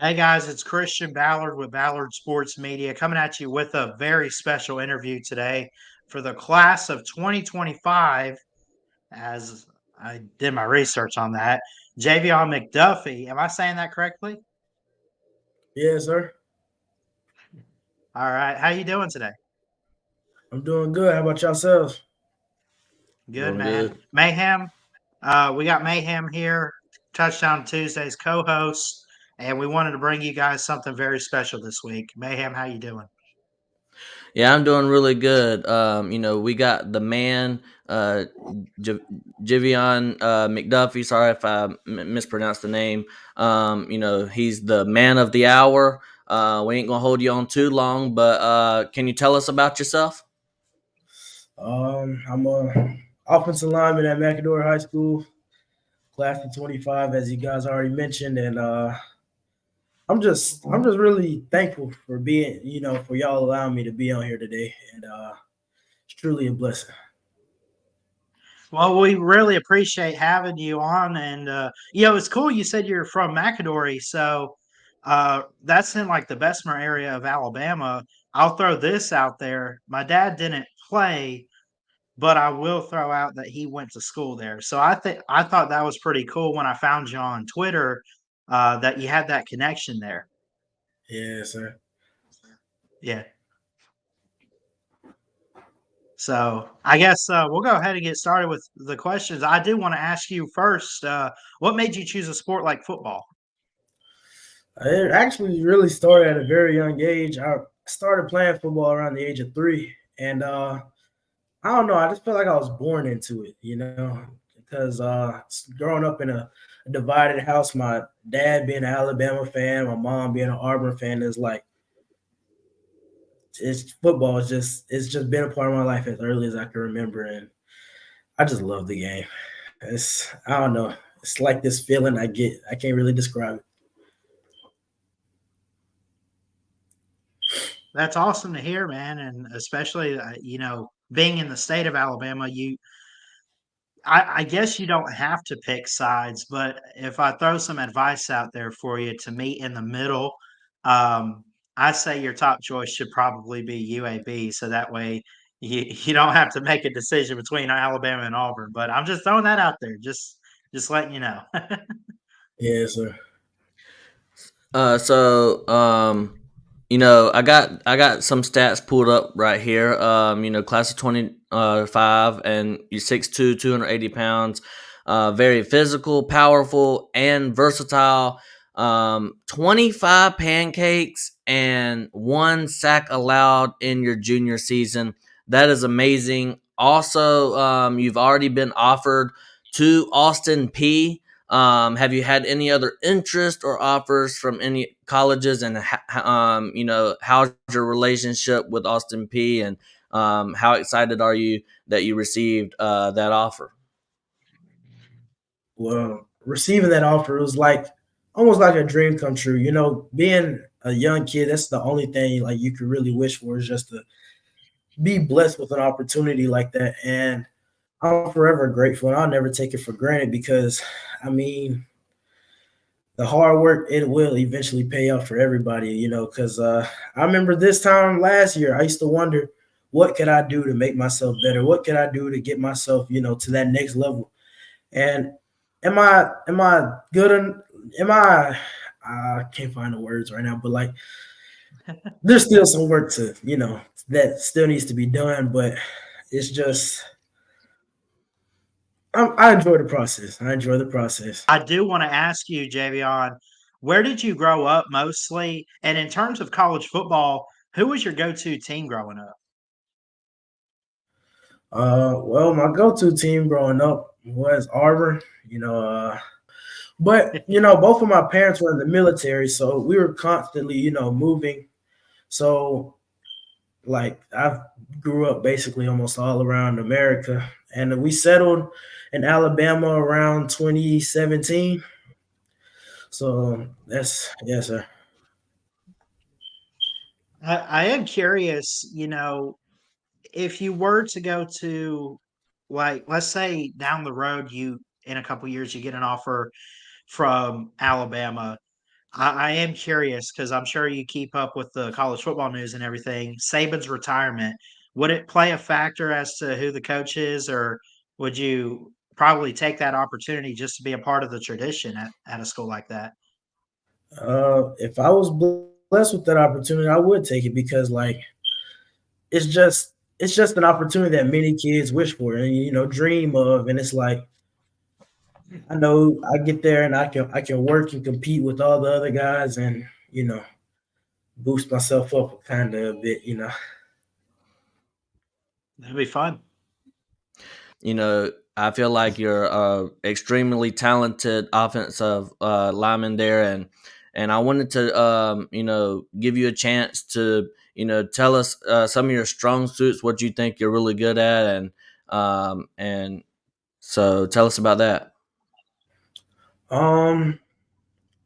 Hey guys, it's Christian Ballard with Ballard Sports Media coming at you with a very special interview today for the class of 2025. As I did my research on that, Javion McDuffie. Am I saying that correctly? Yes, sir. All right. How you doing today? I'm doing good. How about yourselves? Good, Doing man. good. Mayhem. We got Mayhem here, Touchdown Tuesdays co-host, and we wanted to bring you guys something very special this week. Mayhem, how you doing? Yeah, I'm doing really good. We got the man, J- Jivion McDuffie. Sorry if I mispronounced the name. He's the man of the hour. We ain't gonna hold you on too long, but can you tell us about yourself? I'm a offensive lineman at McDuffie High School, class of 25, as you guys already mentioned, and I'm just really thankful for being, for y'all allowing me to be on here today, and it's truly a blessing. Well, we really appreciate having you on, and it's cool. You said you're from McAdory, so that's in like the Bessemer area of Alabama. I'll throw this out there. My dad didn't play, but I will throw out that he went to school there. So I thought that was pretty cool when I found you on Twitter that you had that connection there. Yes, sir. Yeah. So I guess we'll go ahead and get started with the questions. I do want to ask you first, what made you choose a sport like football? It actually really started at a very young age. I started playing football around the age of 3, and I don't know. I just feel like I was born into it, because growing up in a divided house, my dad being an Alabama fan, my mom being an Auburn fan, is like it's football. It's just been a part of my life as early as I can remember, and I just love the game. I don't know. It's like this feeling I get. I can't really describe it. That's awesome to hear, man, and especially being in the state of Alabama, I guess you don't have to pick sides, but if I throw some advice out there for you to meet in the middle, I say your top choice should probably be UAB, so that way you don't have to make a decision between Alabama and Auburn. But I'm just throwing that out there, just letting you know. Yes, sir. Uh, so um, I got some stats pulled up right here. Class of 25, and you're 6'2", 280 pounds. Very physical, powerful, and versatile. 25 pancakes and 1 sack allowed in your junior season. That is amazing. Also, you've already been offered to Austin P. Have you had any other interest or offers from any colleges, and how's your relationship with Austin P, and how excited are you that you received that offer? Well, receiving that offer was like almost like a dream come true. Being a young kid, that's the only thing like you could really wish for is just to be blessed with an opportunity like that. And I'm forever grateful, and I'll never take it for granted because, I mean, the hard work it will eventually pay off for everybody. Because I remember this time last year, I used to wonder what could I do to make myself better? What could I do to get myself, to that next level? And am I good? Am I can't find the words right now, but like there's still some work to that still needs to be done, but it's just I enjoy the process. I enjoy the process. I do want to ask you, Javion, where did you grow up mostly? And in terms of college football, who was your go-to team growing up? Well, my go-to team growing up was Auburn. But both of my parents were in the military, so we were constantly, moving. So like I grew up basically almost all around America, and we settled in Alabama around 2017. So that's yes, sir. I am curious, if you were to go to, like, let's say down the road, you in a couple years you get an offer from Alabama. I am curious because I'm sure you keep up with the college football news and everything. Saban's retirement, would it play a factor as to who the coach is, or would you probably take that opportunity just to be a part of the tradition at a school like that? If I was blessed with that opportunity, I would take it because like it's just it's just an opportunity that many kids wish for and dream of, and it's like I know I get there and I can work and compete with all the other guys and boost myself up kind of a bit. That'd be fun. I feel like you're extremely talented offensive lineman there, and I wanted to give you a chance to tell us some of your strong suits, what you think you're really good at, and so tell us about that. Um,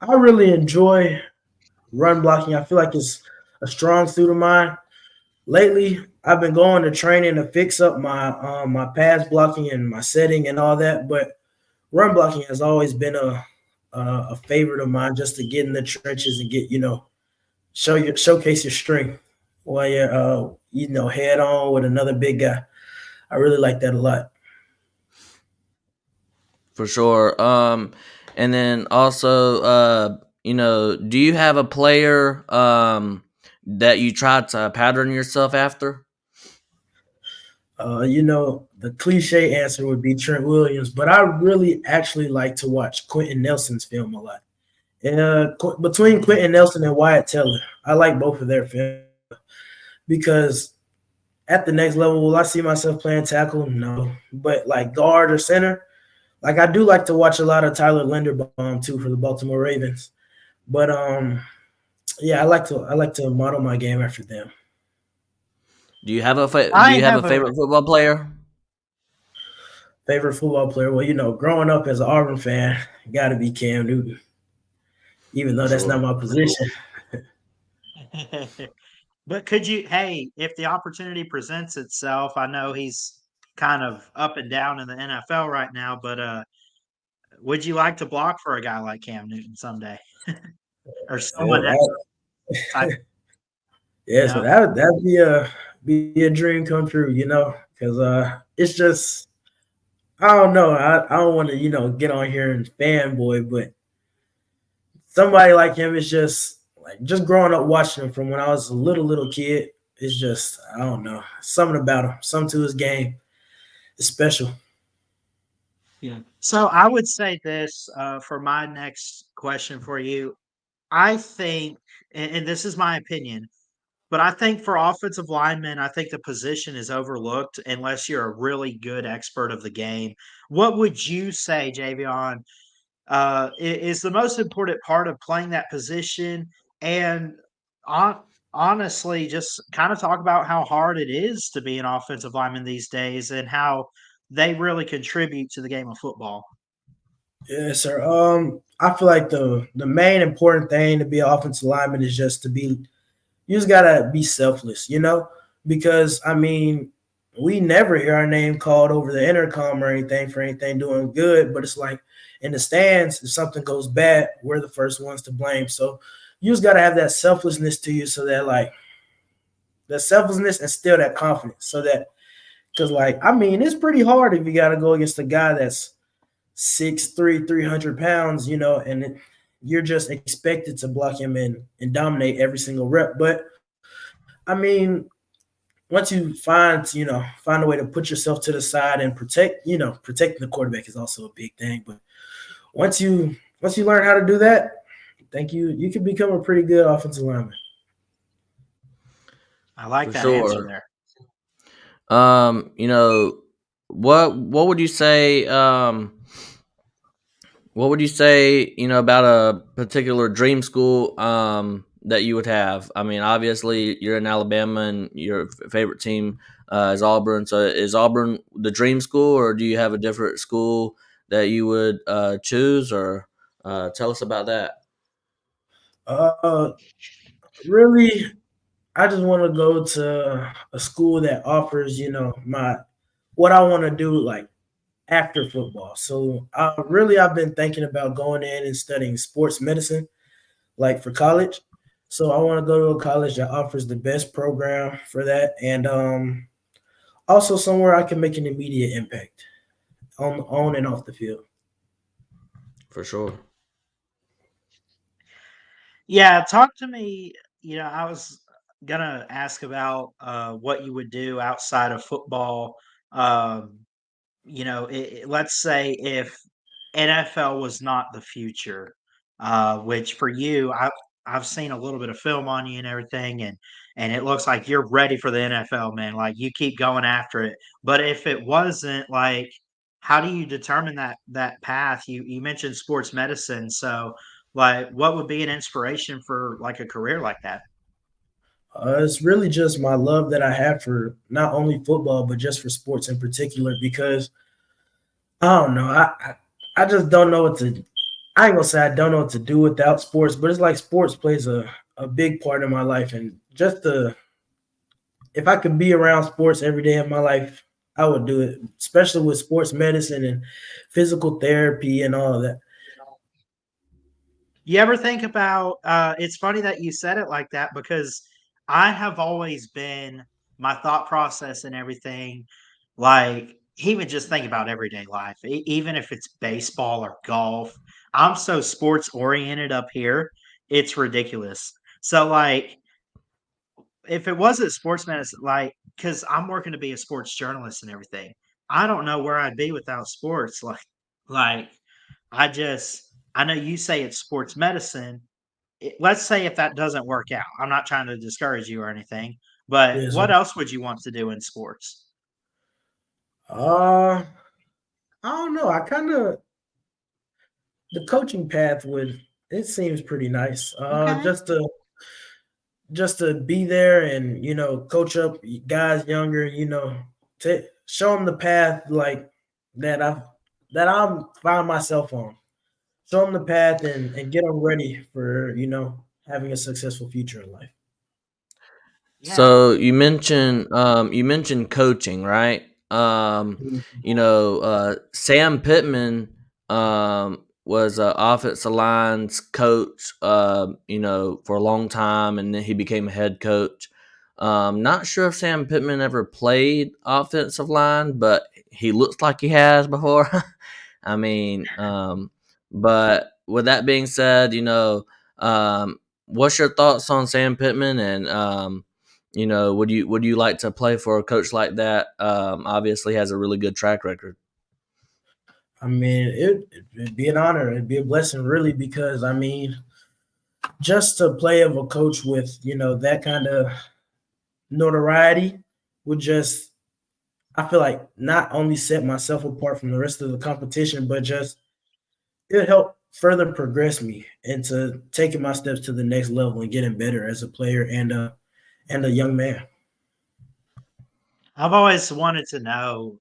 I really enjoy run blocking. I feel like it's a strong suit of mine. Lately, I've been going to training to fix up my pass blocking and my setting and all that, but run blocking has always been a favorite of mine just to get in the trenches and get showcase your strength while you're head on with another big guy. I really like that a lot. For sure. And then also, do you have a player that you try to pattern yourself after? The cliche answer would be Trent Williams, but I really actually like to watch Quentin Nelson's film a lot. Between Quentin Nelson and Wyatt Teller, I like both of their film because at the next level, will I see myself playing tackle? No, but like guard or center, like I do like to watch a lot of Tyler Linderbaum too for the Baltimore Ravens. But yeah, I like to model my game after them. Do I you have a have a favorite football player? Favorite football player? Well, growing up as an Auburn fan, got to be Cam Newton, even For though that's not sure. my position. but could you, hey, if the opportunity presents itself, I know he's kind of up and down in the NFL right now, but would you like to block for a guy like Cam Newton someday or someone that That- type, you yeah, so know? that'd be a dream come true, because it's just I don't know. I don't want to get on here and fanboy, but somebody like him is just like just growing up watching him from when I was a little kid. It's just I don't know something about him, something to his game. It's special. Yeah. So I would say this for my next question for you. I think, and this is my opinion, but I think for offensive linemen, I think the position is overlooked unless you're a really good expert of the game. What would you say, Javion, is the most important part of playing that position? And honestly, just kind of talk about how hard it is to be an offensive lineman these days and how they really contribute to the game of football. Yeah, sir. I feel like the main important thing to be an offensive lineman is just to be. You just gotta be selfless, because I mean, we never hear our name called over the intercom or anything for anything doing good, but it's like in the stands, if something goes bad, we're the first ones to blame. So you just gotta have that selflessness to you, so that like that selflessness and still that confidence, so that because like I mean, it's pretty hard if you gotta go against a guy that's 6'3", 300 pounds, you're just expected to block him and dominate every single rep. But I mean, once you find a way to put yourself to the side and protecting the quarterback is also a big thing. But once you learn how to do that, I think you can become a pretty good offensive lineman. I like For that answer sure. there. You know, what would you say? What would you say? About a particular dream school that you would have. I mean, obviously you're in Alabama and your favorite team is Auburn. So is Auburn the dream school, or do you have a different school that you would choose? Or tell us about that. Uh, Really, I just want to go to a school that offers, my what I want to do like after football. So I've been thinking about going in and studying sports medicine. like for college. So I want to go to a college that offers the best program for that, and also somewhere I can make an immediate impact on and off the field. For sure. Yeah, talk to me. I was gonna ask about what you would do outside of football. Um, let's say if NFL was not the future, which for you, I've seen a little bit of film on you and everything, and it looks like you're ready for the NFL, man. Like you keep going after it. But if it wasn't, like, how do you determine that path? You mentioned sports medicine, so like, what would be an inspiration for like a career like that? It's really just my love that I have for not only football but just for sports in particular because I don't know. I just don't know what to. I ain't gonna say I don't know what to do without sports, but it's like sports plays a big part of my life, and just the if I could be around sports every day of my life, I would do it. Especially with sports medicine and physical therapy and all of that. You ever think about it's funny that you said it like that because I have always been my thought process and everything, like, even just think about everyday life, even if it's baseball or golf. I'm so sports oriented up here, it's ridiculous. So, like, if it wasn't sports medicine, like, because I'm working to be a sports journalist and everything, I don't know where I'd be without sports. Like I know you say it's sports medicine, let's say if that doesn't work out, I'm not trying to discourage you or anything, but Yes, sir. what else would you want to do in sports? Uh, I don't know. I kind of the coaching path would it seems pretty nice. Okay. Just to be there and coach up guys younger, to show them the path like that I'm found myself on. Show them the path and get them ready for having a successful future in life. Yeah. So you mentioned coaching, right? Sam Pittman was a offensive line's coach, for a long time, and then he became a head coach. Not sure if Sam Pittman ever played offensive line, but he looks like he has before. I mean, but with that being said, what's your thoughts on Sam Pittman and would you like to play for a coach like that? Obviously has a really good track record. I mean, it'd be an honor. It'd be a blessing, really, because I mean, just to play of a coach with that kind of notoriety would just I feel like not only set myself apart from the rest of the competition, but just it helped further progress me into taking my steps to the next level and getting better as a player and a young man. I've always wanted to know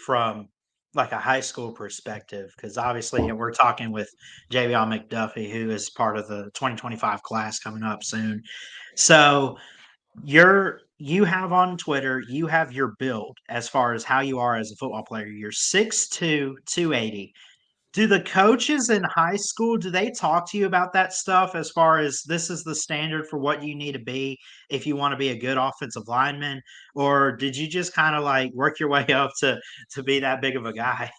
from like a high school perspective, because obviously we're talking with JBL McDuffie, who is part of the 2025 class coming up soon. So you have on Twitter, you have your build as far as how you are as a football player. You're 6'2", 280. Do the coaches in high school, do they talk to you about that stuff as far as this is the standard for what you need to be if you want to be a good offensive lineman? Or did you just kind of like work your way up to be that big of a guy?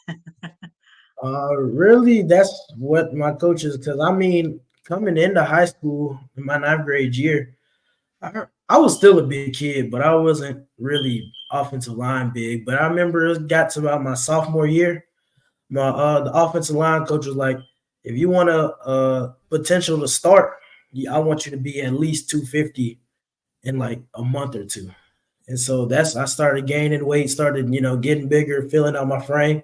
Really, that's what my coaches. Because I mean, coming into high school in my ninth grade year, I was still a big kid, but I wasn't really offensive line big. But I remember it got to about my sophomore year. My the offensive line coach was like, if you want a potential to start, I want you to be at least 250 in like a month or two. And so that's I started gaining weight, started getting bigger, filling out my frame,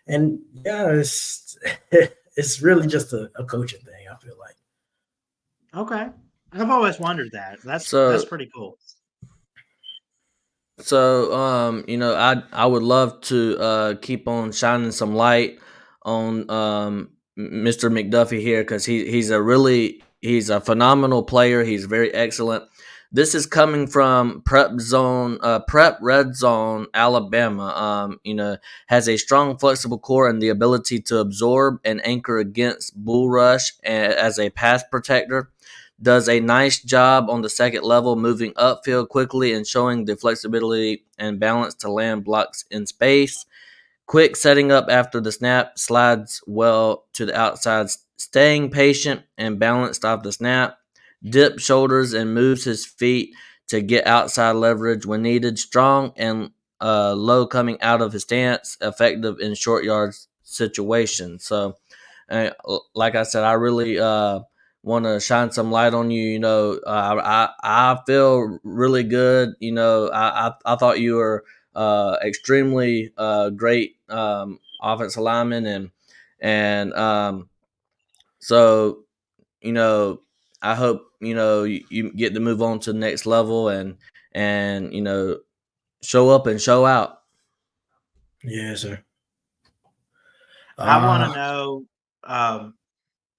and yeah, it's it's really just a coaching thing. I feel like. Okay. I've always wondered that. That's So pretty cool. I would love to keep on shining some light on Mr. McDuffie here because he's a phenomenal player. He's very excellent. this is coming from Prep Red Zone, Alabama. Has a strong, flexible core and the ability to absorb and anchor against bull rush as a pass protector. Does a nice job on the second level, moving upfield quickly and showing the flexibility and balance to land blocks in space. Quick setting up after the snap, slides well to the outside, staying patient and balanced off the snap. Dip shoulders and moves his feet to get outside leverage when needed. Strong and low coming out of his stance, effective in short yards situations. So, like I said, I really want to shine some light on you. I feel really good. I thought you were extremely great offensive lineman, and so I hope you get to move on to the next level and show up and show out. Yes, sir. I want to know.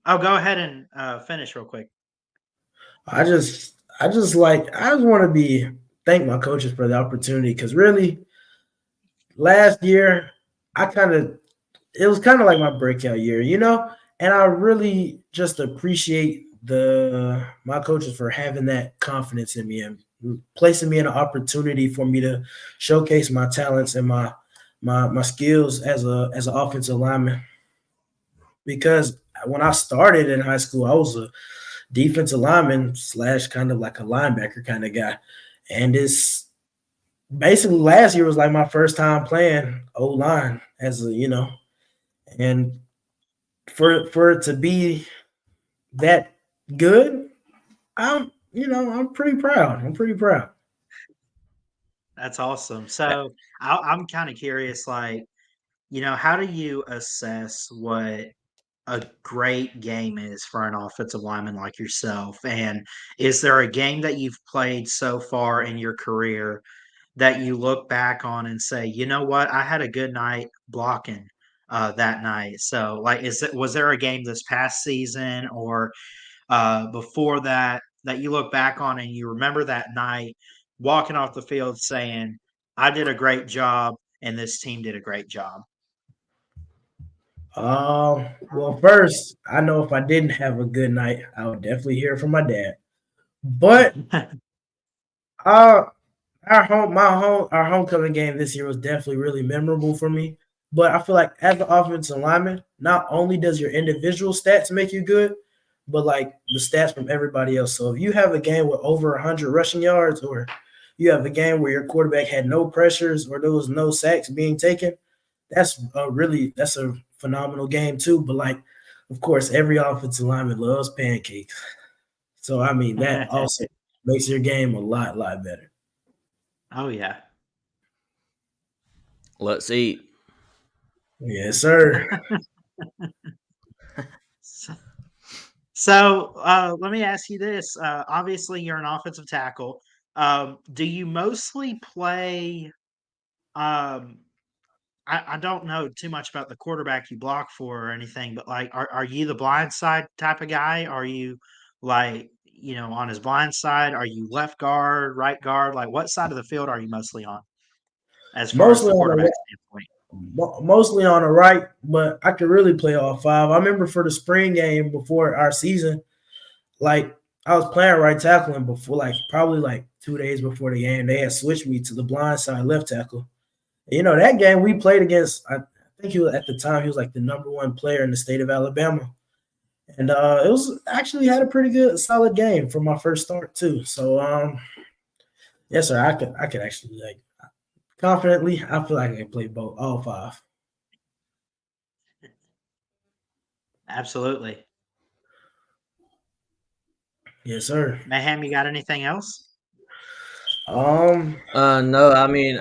Go ahead and finish real quick. I just want to thank my coaches for the opportunity, because really last year it was kind of like my breakout year, and I really just appreciate my coaches for having that confidence in me and placing me in an opportunity for me to showcase my talents and my skills as an offensive lineman. Because when I started in high school, I was a defensive lineman / kind of like a linebacker kind of guy. And it's basically last year was like my first time playing O-line and for it to be that good, I'm pretty proud. I'm pretty proud. That's awesome. So I'm kind of curious, like, how do you assess what a great game is for an offensive lineman like yourself? And is there a game that you've played so far in your career that you look back on and say, you know what, I had a good night blocking that night? So, like, was there a game this past season or before that you look back on and you remember that night walking off the field saying, I did a great job and this team did a great job? Well, first, I know if I didn't have a good night, I would definitely hear from my dad. But uh, our homecoming game this year was definitely really memorable for me. But I feel like as an offensive lineman, not only does your individual stats make you good, but like the stats from everybody else. So if you have a game with over 100 rushing yards, or you have a game where your quarterback had no pressures or there was no sacks being taken, that's a phenomenal game too. But like, of course, every offensive lineman loves pancakes. So I mean that also makes your game a lot better. Oh, yeah. Let's eat. Yes, sir. So, so let me ask you this. Obviously, you're an offensive tackle. Do you mostly play? Um, I don't know too much about the quarterback you block for or anything, but like, are you the blind side type of guy? Are you like, on his blind side? Are you left guard, right guard? Like, what side of the field are you mostly on as far as Mostly the on quarterback the standpoint? mostly on the right, but I could really play all five. I remember for the spring game before our season, like I was playing right tackle, and before, like probably like 2 days before the game, they had switched me to the blind side left tackle. That game we played against, I think at the time he was like the number one player in the state of Alabama. And it was actually had a pretty good solid game for my first start too. So yes, sir, I could actually like confidently, I feel like I can play all five. Absolutely. Yes, sir. Mayhem, you got anything else? No, I mean,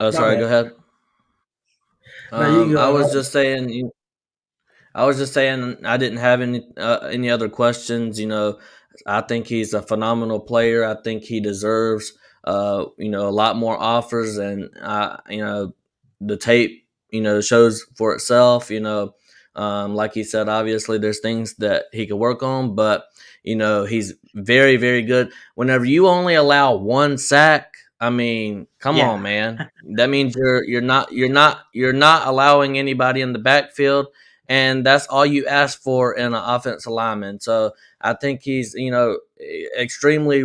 oh, My sorry. bad. Go ahead. No, you I was go. just saying. I was just saying I didn't have any other questions. I think he's a phenomenal player. I think he deserves a lot more offers, and the tape shows for itself. Like he said, obviously there's things that he could work on, but he's very, very good. Whenever you only allow one sack, I mean, come Yeah. on, man. That means you're not allowing anybody in the backfield, and that's all you ask for in an offensive lineman. So I think he's extremely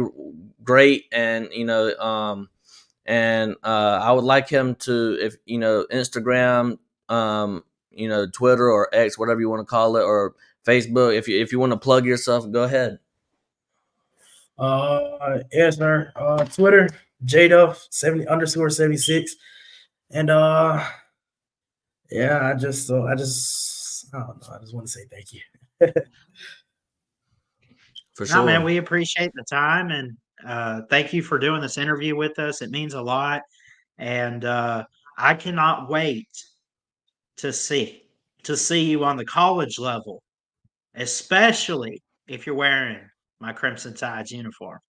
great, and I would like him to, if Instagram, Twitter or X, whatever you want to call it, or Facebook. If you want to plug yourself, go ahead. Yes, sir. Twitter, JDuff70_76. And yeah, I don't know. I just want to say thank you. For No, man, sure. we appreciate the time, and thank you for doing this interview with us. It means a lot, and I cannot wait to see you on the college level, especially if you're wearing my Crimson Tides uniform.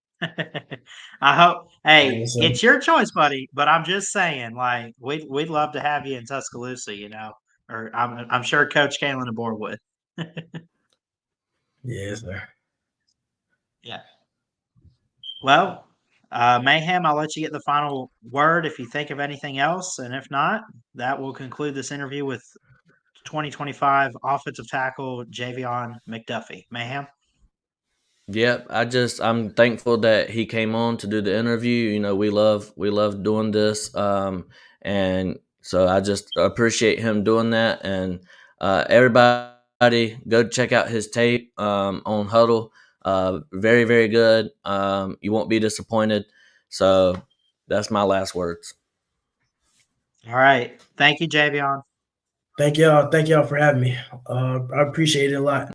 I hope. Hey, Yes, sir. it's your choice, buddy. But I'm just saying, like, we'd love to have you in Tuscaloosa. Or I'm sure Coach Kalen DeBoer would. Yes, sir. Yeah. Well, Mayhem, I'll let you get the final word if you think of anything else, and if not, that will conclude this interview with 2025 offensive tackle Javion McDuffie. Mayhem. Yep, I'm thankful that he came on to do the interview. We love doing this, and so I just appreciate him doing that. And everybody, go check out his tape on Huddle. Very, very good. You won't be disappointed. So that's my last words. All right. Thank you, Javion. Thank y'all. Thank y'all for having me. I appreciate it a lot.